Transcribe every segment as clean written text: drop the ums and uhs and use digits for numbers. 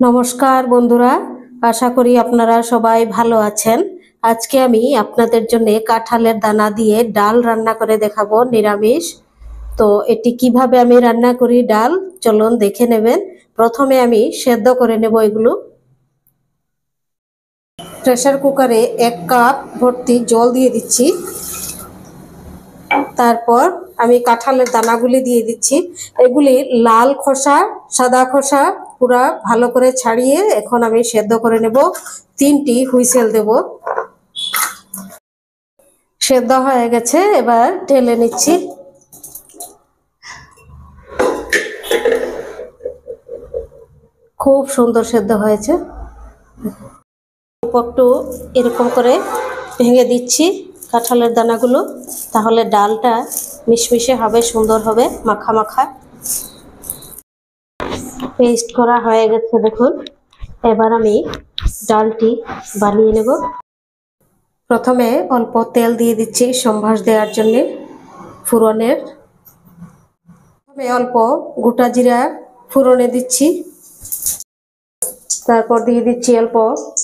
নমস্কার বন্ধুরা, আশা করি আপনারা সবাই ভালো আছেন। আজকে আমি আপনাদের জন্য কাঁঠালের দানা দিয়ে ডাল রান্না করে দেখাবো, নিরামিষ। তো এটি কিভাবে আমি রান্না করি ডাল, চলুন দেখে নেবেন। প্রথমে আমি সেদ্ধ করে নেব এগুলো। প্রেসার কুকারে 1 কাপ ভর্তি জল দিয়ে দিচ্ছি। তারপর আমি কাঁঠালের দানাগুলি দিয়ে দিচ্ছি। এগুলি লাল খোসা, সাদা খোসা পুরা ভালো করে ছাড়িয়ে এখন আমি সেদ্ধ করে নেব। 3টি হুইসেল দেব। সেদ্ধ হয়ে গেছে, এবার ঢেলে নিচ্ছি। খুব সুন্দর সেদ্ধ হয়েছে। একটু এরকম করে ভেঙে দিচ্ছি কাঁঠালের দানাগুলো, তাহলে ডালটা মিশমিশে হবে, সুন্দর হবে, মাখা মাখা। পেস্ট করা হয়ে গেছে দেখুন। এবার আমি ডালটি বানিয়ে নেব। প্রথমে অল্প তেল দিয়ে দিচ্ছি সম্ভাস দেওয়ার জন্য ফোড়নের। অল্প গোটা জিরা ফোড়নে দিচ্ছি। তারপর দিয়ে দিচ্ছি অল্প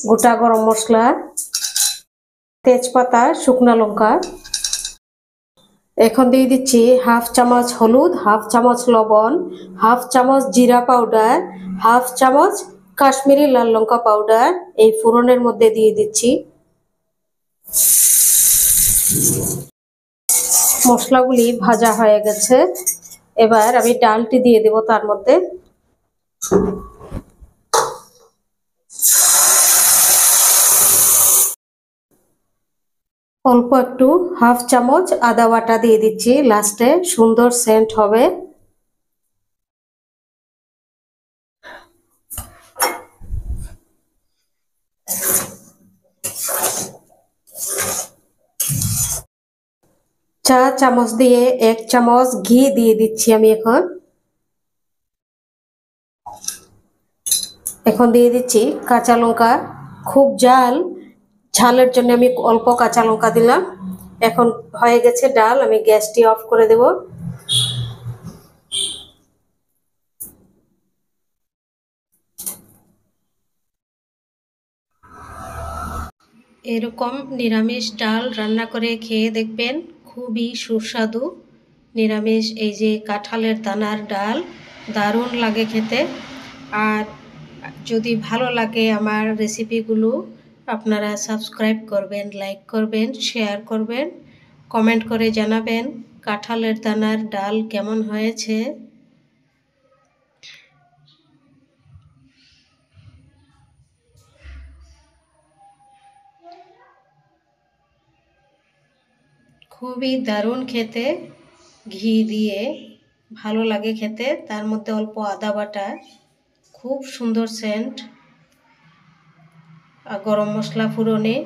গোটা গরম মশলা, তেজপাতা, শুকনো লঙ্কা। এখন দিয়ে দিচ্ছি 1/2 চামচ হলুদ, 1/2 চামচ লবণ, 1/2 চামচ জিরা পাউডার, 1/2 চামচ কাশ্মীরি লাল লঙ্কা পাউডার এই ফোড়নের মধ্যে দিয়ে দিচ্ছি। মশলাগুলি ভাজা হয়ে গেছে, এবার আমি ডালটি দিয়ে দেব তার মধ্যে। অল্প একটু 1/2 চামচ আদা বাটা দিয়ে দিচ্ছি, লাস্টে সুন্দর সেন্ট হবে। চা চামচ দিয়ে 1 চামচ ঘি দিয়ে দিচ্ছি আমি। এখন দিয়ে দিচ্ছি কাঁচা লঙ্কা। খুব ঝালের জন্য আমি অল্প কাঁচা লঙ্কা দিলাম। এখন হয়ে গেছে ডাল, আমি গ্যাসটি অফ করে দেব। এরকম নিরামিষ ডাল রান্না করে খেয়ে দেখবেন, খুবই সুস্বাদু। নিরামিষ এই যে কাঁঠালের দানার ডাল, দারুণ লাগে খেতে। আর যদি ভালো লাগে আমার রেসিপিগুলো, আপনারা সাবস্ক্রাইব করবেন, লাইক করবেন, শেয়ার করবেন, কমেন্ট করে জানাবেন কাঁঠালের দানার ডাল কেমন হয়েছে। খুবই দারুণ খেতে, ঘি দিয়ে ভালো লাগে খেতে, তার মধ্যে অল্প আদা বাটা, খুব সুন্দর সেন্ট, আর গরম মশলা ফোড়নে,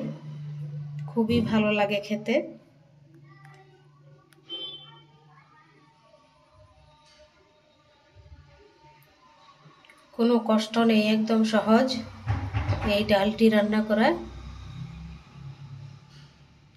খুবই ভালো লাগে খেতে। কোনো কষ্ট নেই, একদম সহজ এই ডালটি রান্না করা।